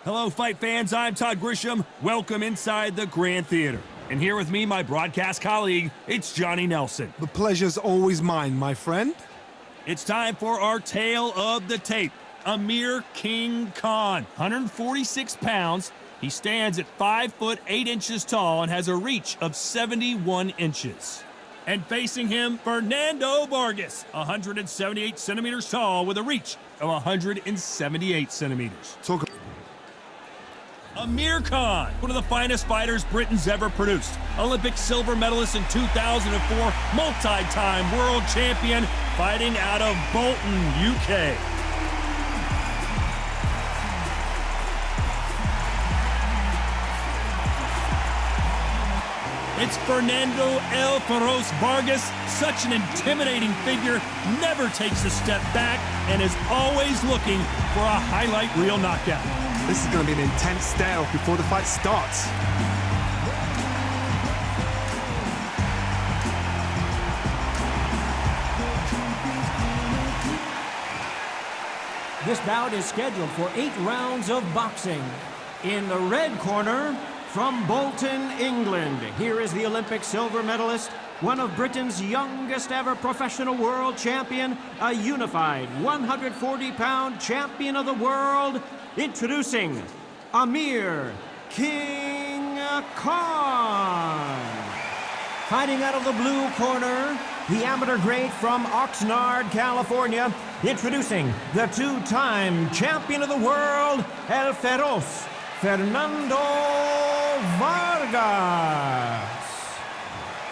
Hello, fight fans. I'm Todd Grisham. Welcome inside the Grand Theater. And here with me, my broadcast colleague, it's Johnny Nelson. The pleasure's always mine, my friend. It's time for our tale of the tape. Amir King Khan, 146 pounds. He stands at 5 foot 8 inches tall and has a reach of 71 inches. And facing him, Fernando Vargas, 178 centimeters tall with a reach of 178 centimeters. Amir Khan, one of the finest fighters Britain's ever produced. Olympic silver medalist in 2004, multi-time world champion, fighting out of Bolton, UK. It's Fernando El Feroz Vargas, such an intimidating figure, never takes a step back, and is always looking for a highlight reel knockout. This is going to be an intense stare-off before the fight starts. This bout is scheduled for 8 rounds of boxing. In the red corner, from Bolton, England, here is the Olympic silver medalist, one of Britain's youngest ever professional world champion, a unified 140-pound champion of the world, introducing Amir King Khan. Fighting out of the blue corner, the amateur great from Oxnard, California, introducing the 2-time champion of the world, El Feroz, Fernando Vargas.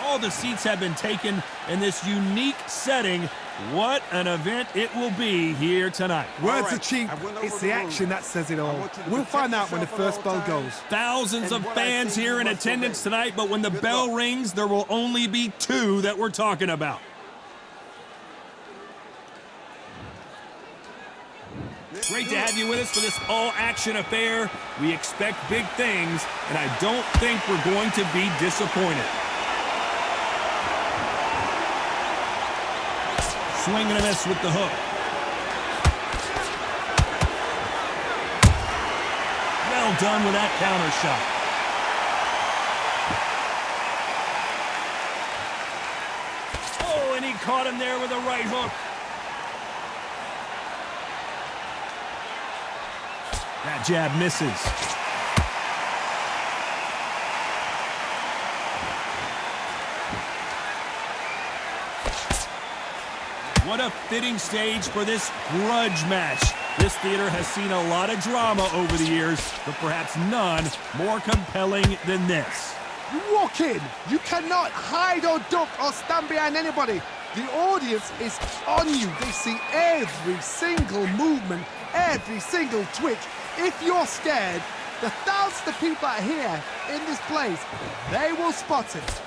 All the seats have been taken in this unique setting. What an event it will be here tonight. Words are cheap. It's the action that says it all. We'll find out when the first bell goes. Thousands of fans here in attendance tonight, but when the bell rings, there will only be 2 that we're talking about. Great to have you with us for this all-action affair. We expect big things, and I don't think we're going to be disappointed. Swing and a miss with the hook. Well done with that counter shot. Oh, and he caught him there with a right hook. That jab misses. What a fitting stage for this grudge match. This theater has seen a lot of drama over the years, but perhaps none more compelling than this. You walk in, you cannot hide or duck or stand behind anybody. The audience is on you. They see every single movement, every single twitch. If you're scared, the thousands of people that are here in this place, they will spot it.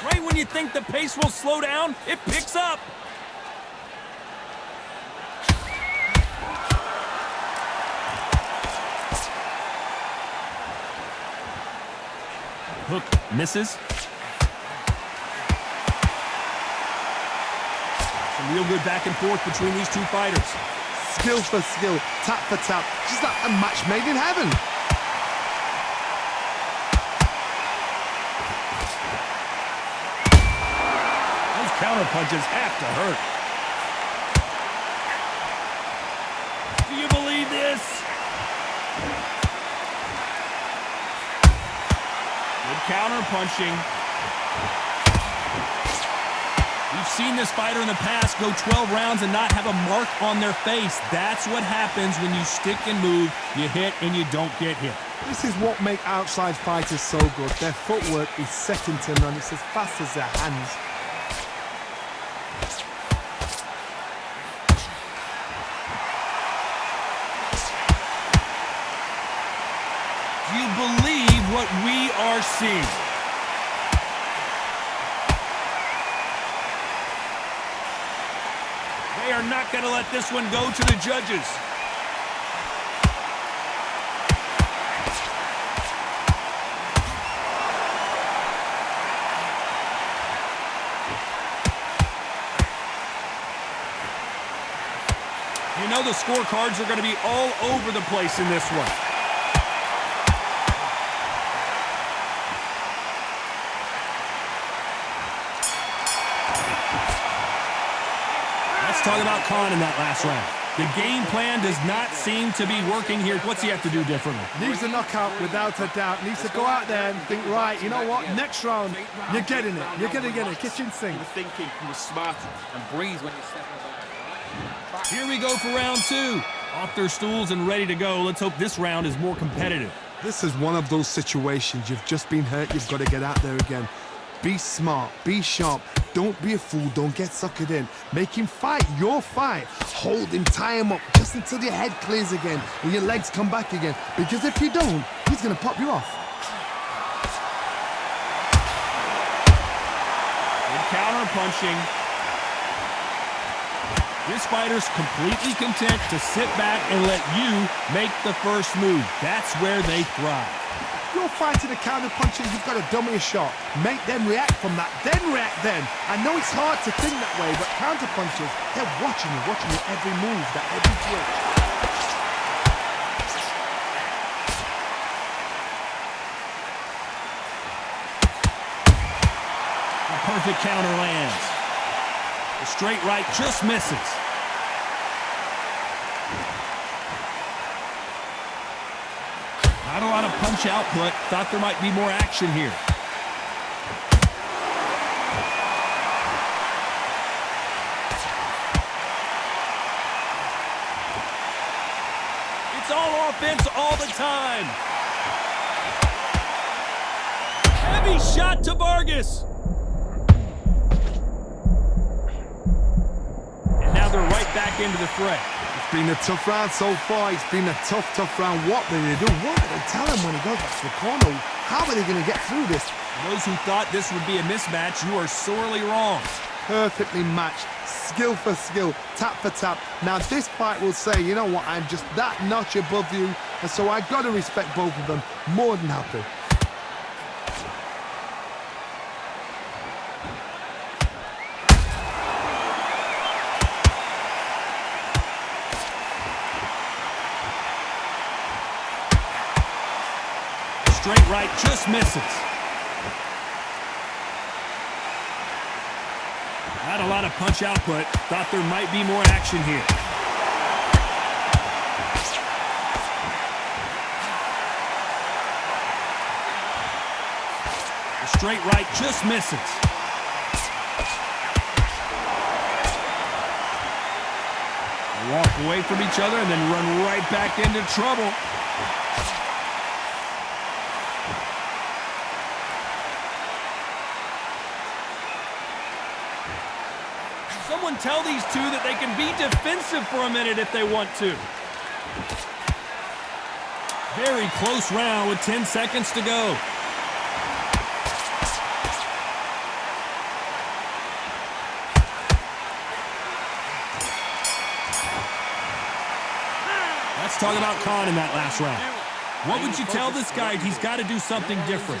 Right when you think the pace will slow down, it picks up. Hook misses. Some real good back and forth between these 2 fighters. Skill for skill, tap for tap, just like a match made in heaven. Counter punches have to hurt. Do you believe this? Good counter punching. We've seen this fighter in the past go 12 rounds and not have a mark on their face. That's what happens when you stick and move, you hit and you don't get hit. This is what makes outside fighters so good. Their footwork is second to none. It's as fast as their hands. Do you believe what we are seeing? They are not going to let this one go to the judges. You know the scorecards are going to be all over the place in this one. Let's talk about Khan in that last round. The game plan does not seem to be working here. What's he have to do differently? Needs a knockout without a doubt. Needs to go out there and think, right, you know what, next round, you're getting it. You're going to get it. Kitchen sink. Thinking he was smart and breathe when you're stepping back. Here we go for round two. Off their stools and ready to go. Let's hope this round is more competitive. This is one of those situations. You've just been hurt. You've got to get out there again. Be smart. Be sharp. Don't be a fool. Don't get suckered in. Make him fight your fight. Hold him, tie him up just until your head clears again and your legs come back again. Because if you don't, he's going to pop you off. Good counter punching. This fighter's completely content to sit back and let you make the first move. That's where they thrive. You're fighting a counter puncher, you've got to dummy a shot. Make them react from that, then react then. I know it's hard to think that way, but counter punchers, they're watching you every move, that every twitch. A perfect counter lands. The straight right just misses. Not a lot of punch output. Thought there might be more action here. It's all offense all the time. Heavy shot to Vargas. And now they're right back into the fray. It's been a tough round so far. It's been a tough round. What did they do? What did they tell him when he goes back to the corner? How are they going to get through this? Those who thought this would be a mismatch, you are sorely wrong. Perfectly matched. Skill for skill. Tap for tap. Now this fight will say, you know what, I'm just that notch above you. And so I've got to respect both of them. More than happy. Straight right just misses. Not a lot of punch output. Thought there might be more action here. The straight right just misses. They walk away from each other and then run right back into trouble. Someone tell these two that they can be defensive for a minute if they want to. Very close round with 10 seconds to go. Let's talk about Khan in that last round. What would you tell this guy? He's got to do something different.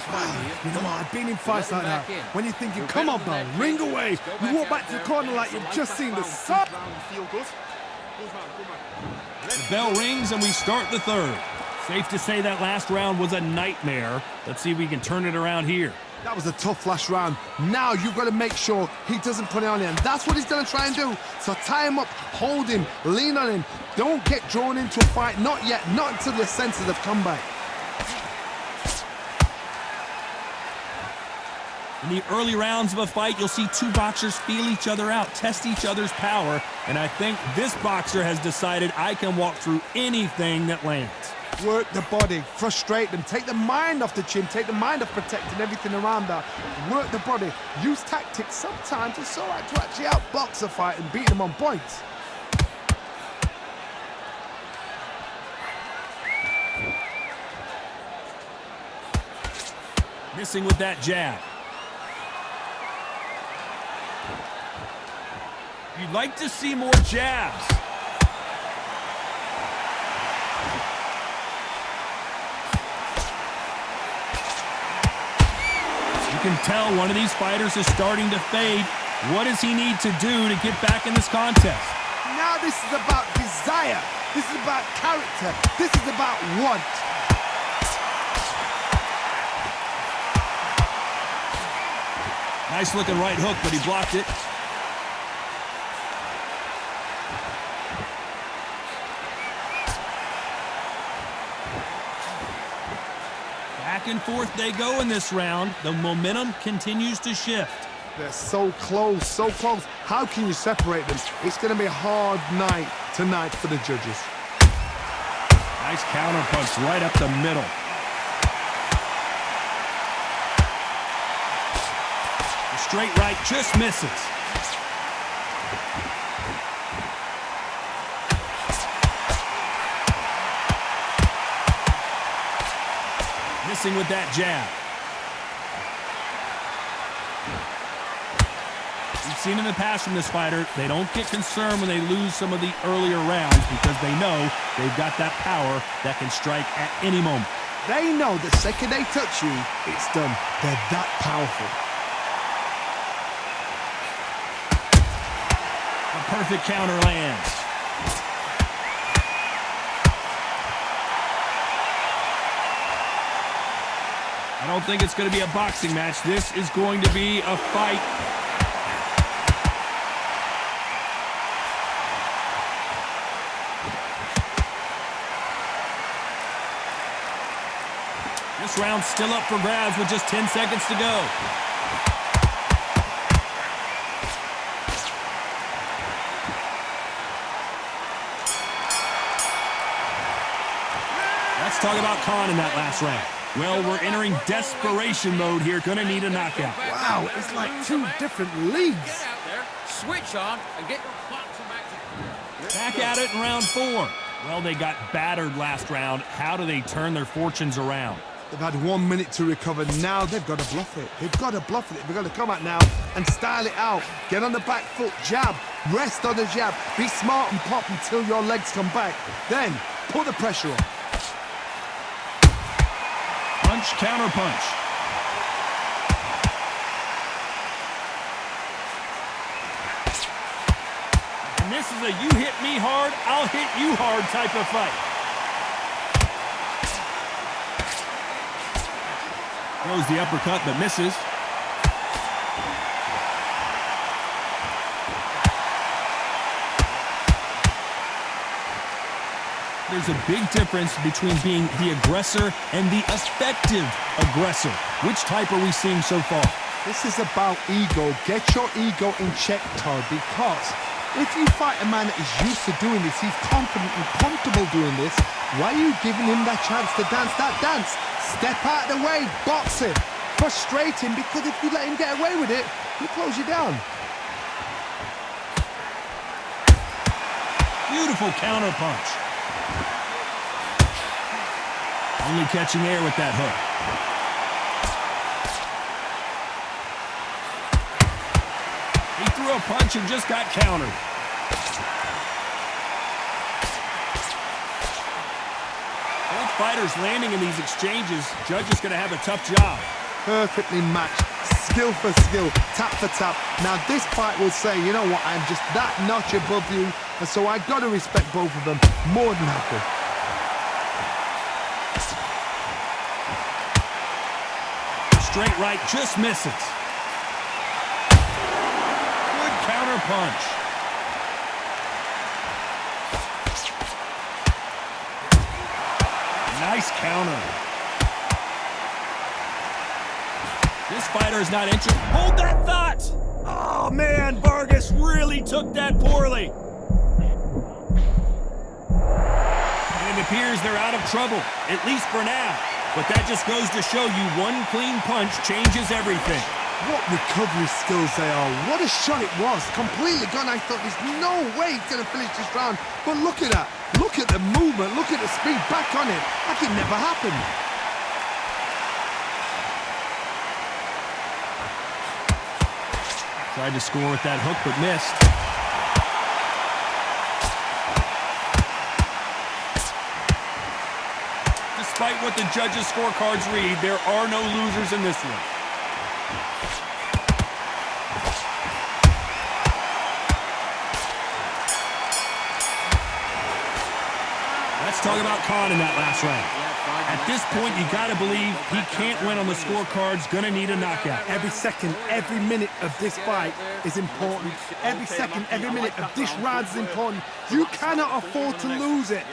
You know what, I've been in fights like that. When you're thinking, come on, man, ring away. You walk back to the corner like you've just seen the sun. The bell rings and we start the third. Safe to say that last round was a nightmare. Let's see if we can turn it around here. That was a tough last round. Now you've got to make sure he doesn't put it on him. That's what he's going to try and do. So tie him up, hold him, lean on him. Don't get drawn into a fight. Not yet. Not until your senses have come back. In the early rounds of a fight, you'll see two boxers feel each other out, test each other's power, and I think this boxer has decided I can walk through anything that lands. Work the body, frustrate them, take the mind off the chin, take the mind off protecting everything around that. Work the body, use tactics. Sometimes it's all right to actually outbox a fight and beat them on points. Missing with that jab. You'd like to see more jabs. You can tell one of these fighters is starting to fade. What does he need to do to get back in this contest? Now this is about desire. This is about character. This is about want. Nice looking right hook, but he blocked it. Back and forth they go in this round. The momentum continues to shift. They're so close, so close. How can you separate them? It's going to be a hard night tonight for the judges. Nice counter punch right up the middle. The straight right just misses. Missing with that jab. We've seen in the past from this fighter, they don't get concerned when they lose some of the earlier rounds because they know they've got that power that can strike at any moment. They know the second they touch you, it's done. They're that powerful. A perfect counter lands. I don't think it's going to be a boxing match. This is going to be a fight. This round's still up for grabs with just 10 seconds to go. Let's talk about Khan in that last round. Well, we're entering desperation mode here. Gonna need a knockout. Wow, it's like two different leagues. Get out there, switch on, and get your boxing back. Back at it in round 4. Well, they got battered last round. How do they turn their fortunes around? They've had 1 minute to recover. Now they've got to bluff it. They've got to bluff it. They've got to come out now and style it out. Get on the back foot, jab, rest on the jab. Be smart and pop until your legs come back. Then put the pressure on. Punch, counter punch. And this is a you hit me hard, I'll hit you hard type of fight. Throws the uppercut but misses. There's a big difference between being the aggressor and the effective aggressor. Which type are we seeing so far? This is about ego. Get your ego in check, Todd, because if you fight a man that is used to doing this, he's confident and comfortable doing this, why are you giving him that chance to dance that dance? Step out of the way, box him, frustrate him, because if you let him get away with it, he'll close you down. Beautiful counter punch. Only catching air with that hook. He threw a punch and just got countered. Both fighters landing in these exchanges. Judge is going to have a tough job. Perfectly matched, skill for skill, tap for tap. Now this fight will say, you know what, I'm just that notch above you, and so I got to respect both of them more than happy. Straight right just misses. Good counter punch. Nice counter. This fighter is not interested. Hold that thought! Oh man, Vargas really took that poorly. And it appears they're out of trouble, at least for now. But that just goes to show you one clean punch changes everything. What recovery skills they are. What a shot it was. Completely gone. I thought there's no way he's going to finish this round. But look at that. Look at the movement. Look at the speed back on it. Like it never happened. Tried to score with that hook, but missed. Despite what the judges' scorecards read, there are no losers in this one. Let's talk about Khan in that last round. At this point, you got to believe he can't win on the scorecards, going to need a knockout. Every second, every minute of this fight is important. Every second, every minute of this round is important. You cannot afford to lose it.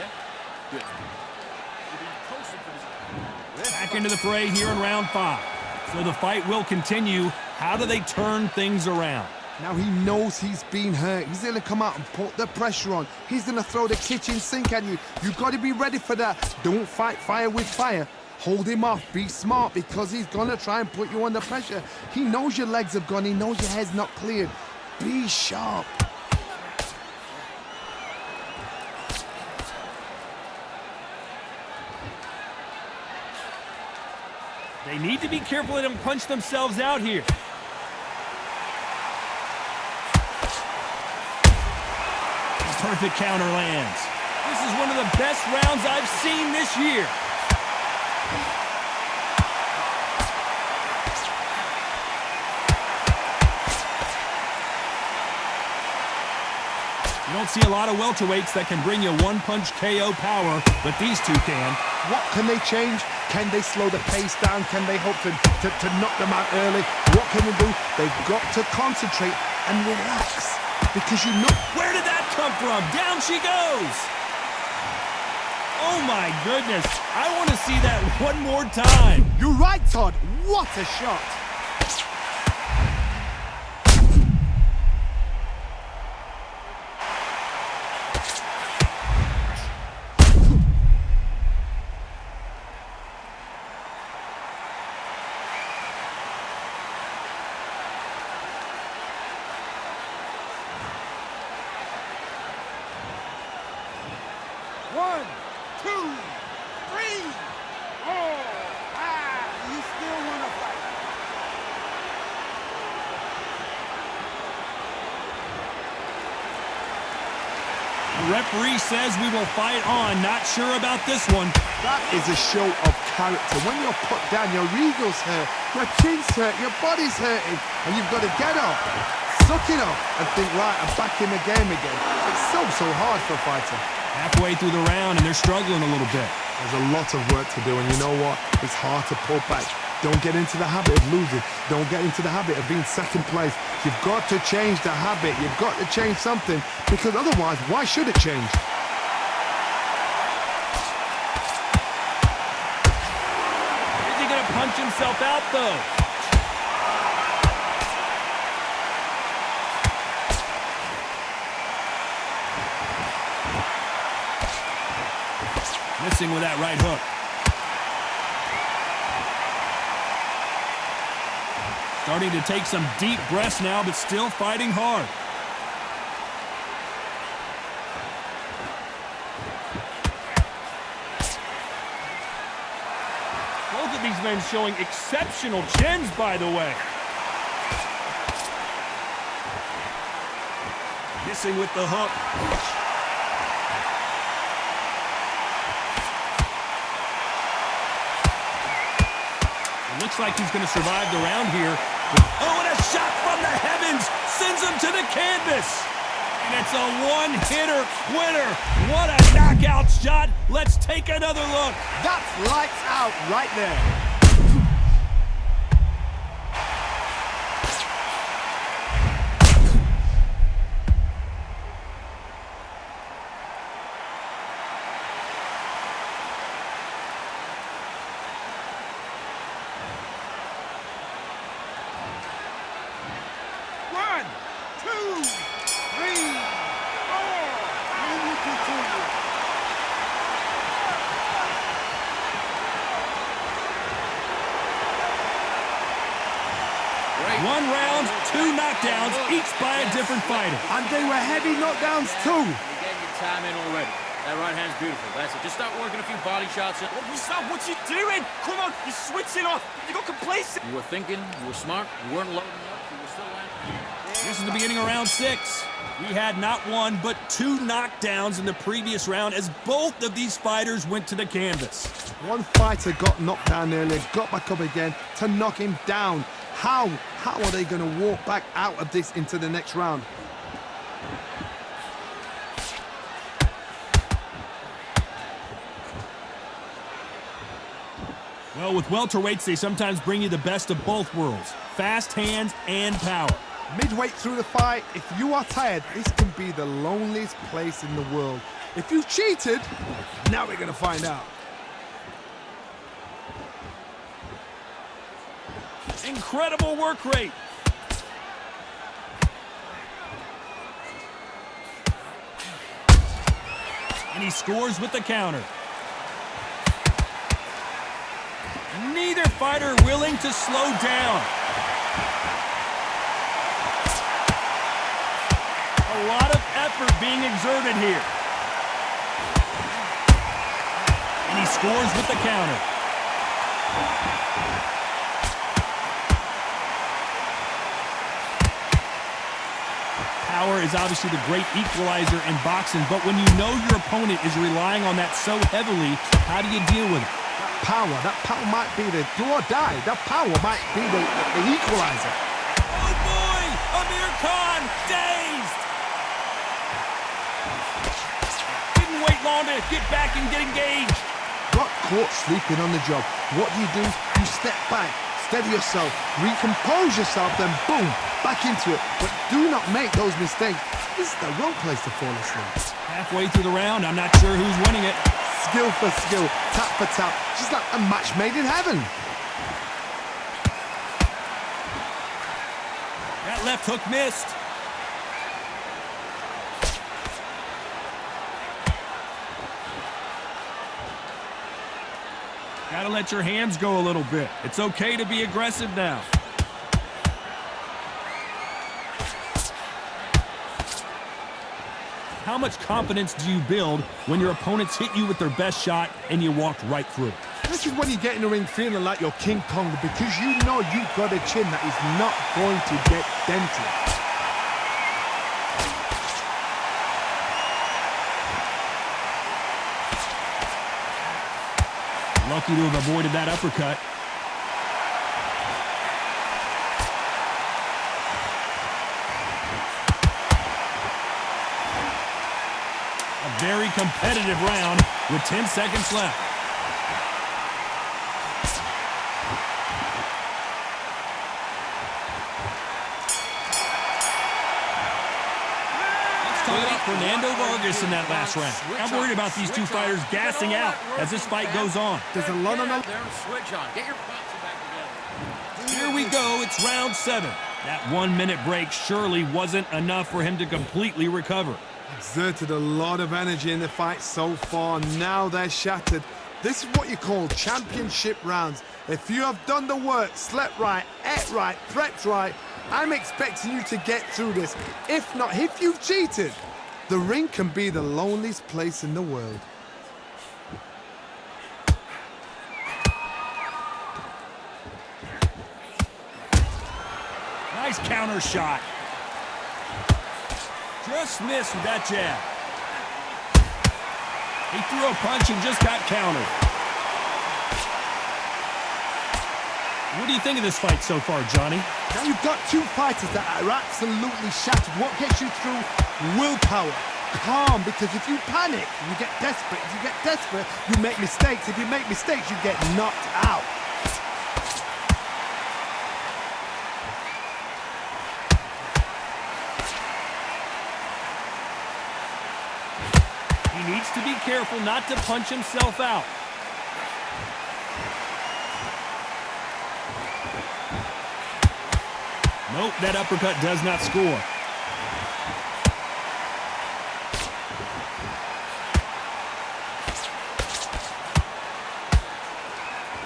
Back into the fray here in round 5. So the fight will continue. How do they turn things around? Now he knows he's been hurt. He's going to come out and put the pressure on. He's going to throw the kitchen sink at you. You've got to be ready for that. Don't fight fire with fire. Hold him off. Be smart because he's going to try and put you under pressure. He knows your legs have gone. He knows your head's not cleared. Be sharp. They need to be careful they don't punch themselves out here. Perfect counter lands. This is one of the best rounds I've seen this year. You don't see a lot of welterweights that can bring you one-punch KO power, but these two can. What can they change? Can they slow the pace down? Can they hope to knock them out early? What can they do? They've got to concentrate and relax. Because you know... Where did that come from? Down she goes! Oh my goodness. I want to see that one more time. You're right, Todd. What a shot. One, two, three. Oh, you still want to fight. The referee says we will fight on. Not sure about this one. That is a show of character. When you're put down, your ego's hurt, your chin's hurt, your body's hurting, and you've got to get up, suck it up, and think, right, I'm back in the game again. It's so hard for a fighter. Halfway through the round, and they're struggling a little bit. There's a lot of work to do, and you know what? It's hard to pull back. Don't get into the habit of losing. Don't get into the habit of being second place. You've got to change the habit. You've got to change something, because otherwise, why should it change? Is he going to punch himself out, though? Missing with that right hook. Starting to take some deep breaths now, but still fighting hard. Both of these men showing exceptional chins, by the way. Missing with the hook. Looks like he's going to survive the round here. Oh, and a shot from the heavens sends him to the canvas. And it's a one-hitter quitter. What a knockout shot. Let's take another look. That's lights out right there. One, two, three, four, and you continue. One round, two knockdowns, each by a different fighter. And they were heavy knockdowns too. You getting your time in already. That right hand's beautiful. That's it. Just start working a few body shots. Stop what you doing? Come on, you're switching off. You got complacent. You were thinking, you were smart, you weren't loading up, you were still landing. This is the beginning of round 6. We had not one, but 2 knockdowns in the previous round as both of these fighters went to the canvas. One fighter got knocked down earlier, got back up again to knock him down. How are they going to walk back out of this into the next round? Well, with welterweights, they sometimes bring you the best of both worlds. Fast hands and power. Midway through the fight, if you are tired, this can be the loneliest place in the world. If you cheated, now we're going to find out. Incredible work rate. And he scores with the counter. Neither fighter willing to slow down. A lot of effort being exerted here. And he scores with the counter. Power is obviously the great equalizer in boxing, but when you know your opponent is relying on that so heavily, how do you deal with it? That power might be the do or die. That power might be the equalizer. Oh boy! Amir Khan dazed! Didn't wait long to get back and get engaged. Got caught sleeping on the job. What do? You step back, steady yourself, recompose yourself, then boom, back into it. But do not make those mistakes. This is the wrong place to fall asleep. Halfway through the round, I'm not sure who's winning it. Skill for skill, tap for tap, just like a match made in heaven. That left hook missed. Gotta let your hands go a little bit. It's okay to be aggressive now. How much confidence do you build when your opponents hit you with their best shot and you walked right through? This is when you get in the ring feeling like you're King Kong, because you know you've got a chin that is not going to get dented. Lucky to have avoided that uppercut. A very competitive round with 10 seconds left. Let's talk about Fernando Vargas in that last round. I'm worried about these two fighters gassing out as this fight goes on. There's a lot on the... Switch on. Get your boxing back together. Here we go. It's round 7. That 1-minute break surely wasn't enough for him to completely recover. Exerted a lot of energy in the fight so far. Now they're shattered. This is what you call championship rounds. If you have done the work, slept right, ate right, prepped right, I'm expecting you to get through this. If not, if you've cheated, the ring can be the loneliest place in the world. Nice counter shot. Just missed with that jab. He threw a punch and just got countered. What do you think of this fight so far, Johnny? Now you've got two fighters that are absolutely shattered. What gets you through? Willpower. Calm, because if you panic, you get desperate. If you get desperate, you make mistakes. If you make mistakes, you get knocked out. He needs to be careful not to punch himself out. Nope, that uppercut does not score.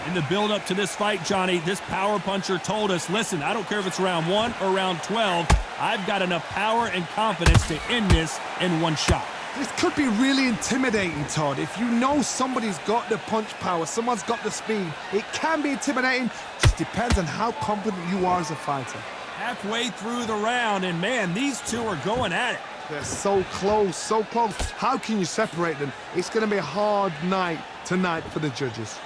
In the build-up to this fight, Johnny, this power puncher told us, listen, I don't care if it's round 1 or round 12, I've got enough power and confidence to end this in one shot. This could be really intimidating, Todd. If you know somebody's got the punch power, someone's got the speed, it can be intimidating. Just depends on how confident you are as a fighter. Halfway through the round, and man, these two are going at it. They're so close, so close. How can you separate them? It's going to be a hard night tonight for the judges.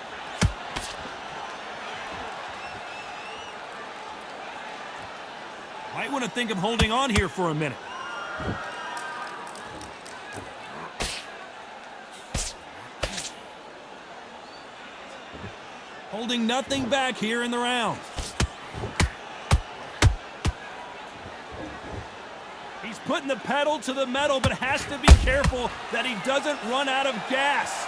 Might want to think of holding on here for a minute. Holding nothing back here in the round. He's putting the pedal to the metal, but has to be careful that he doesn't run out of gas.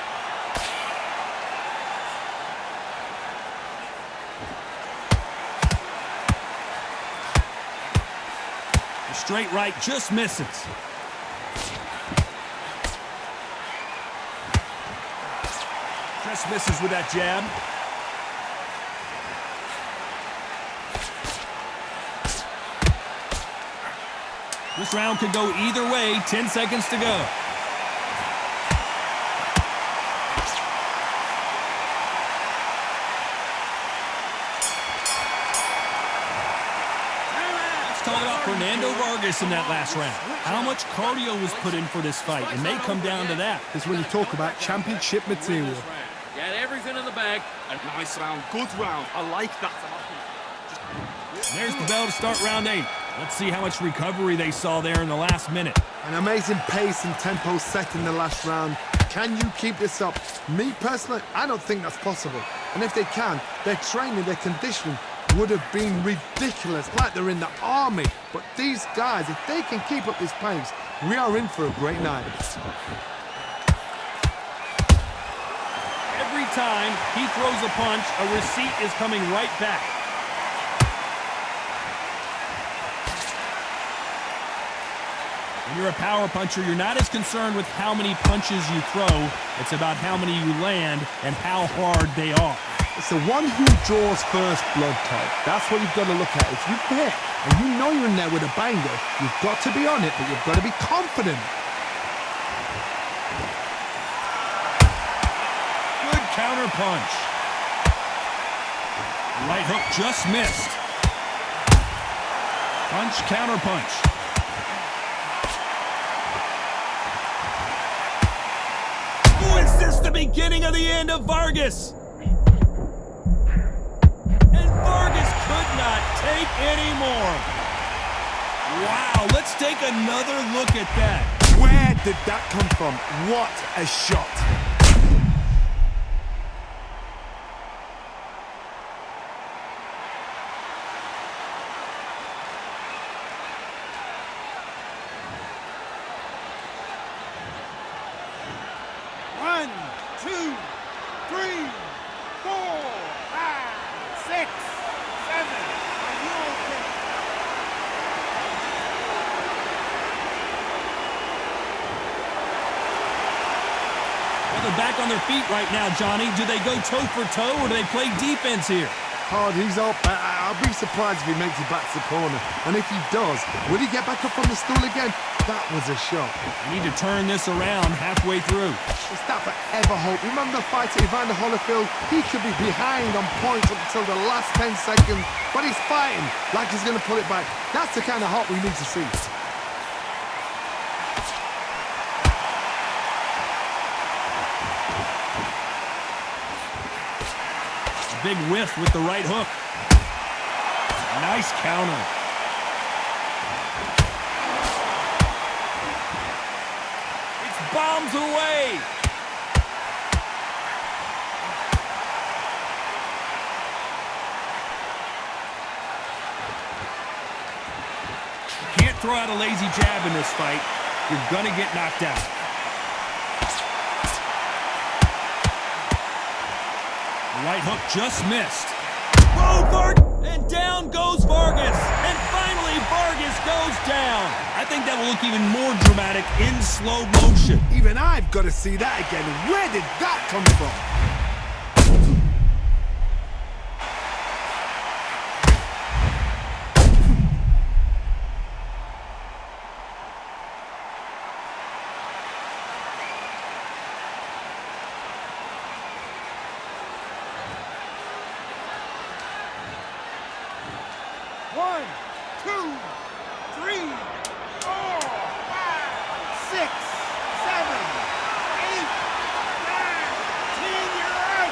The straight right just misses. Just misses with that jab. This round could go either way. 10 seconds to go. Let's talk about Fernando Vargas in that last round. How much cardio was put in for this fight? It may come down to that. This is when you talk about championship material. Got everything in the bag. A nice round, good round. I like that. There's the bell to start round 8. Let's see how much recovery they saw there in the last minute. An amazing pace and tempo set in the last round. Can you keep this up? Me personally, I don't think that's possible. And if they can, their training, their conditioning would have been ridiculous, like they're in the army. But these guys, if they can keep up this pace, we are in for a great night. Every time he throws a punch, a receipt is coming right back. When you're a power puncher, you're not as concerned with how many punches you throw. It's about how many you land and how hard they are. It's the one who draws first blood type. That's what you've got to look at. If you hit and you know you're in there with a banger, you've got to be on it, but you've got to be confident. Good counter punch. Right hook just missed. Punch, counter punch. Oh, is this the beginning of the end of Vargas? And Vargas could not take any more. Wow, let's take another look at that. Where did that come from? What a shot. One, two, three, 4, 5, 6, 7. Are you okay? Well, they're back on their feet right now, Johnny. Do they go toe for toe or do they play defense here? Hard, he's up. I'll be surprised if he makes it back to the corner. And if he does, will he get back up on the stool again? That was a shot. You need to turn this around halfway through. Is that forever hope? Remember the fight at Evander Holyfield? He could be behind on points up until the last 10 seconds, but he's fighting like he's going to pull it back. That's the kind of hope we need to see. Big whiff with the right hook. Nice counter. It's bombs away. You can't throw out a lazy jab in this fight. You're gonna get knocked out. Right hook just missed. Whoa, Vargas! And down goes Vargas. And finally, Vargas goes down. I think that will look even more dramatic in slow motion. Even I've got to see that again. Where did that come from? One, two, three, 4, 5, 6, 7, 8, 9, 10. You're out.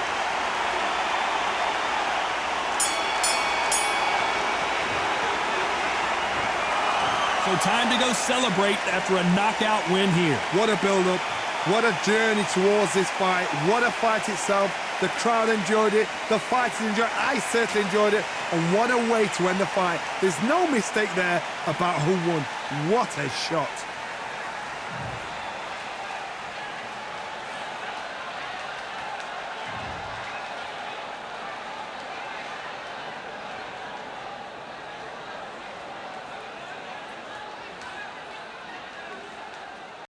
So time to go celebrate after a knockout win here. What a build-up. What a journey towards this fight. What a fight itself. The crowd enjoyed it. The fighters enjoyed it. I certainly enjoyed it. And what a way to end the fight. There's no mistake there about who won. What a shot.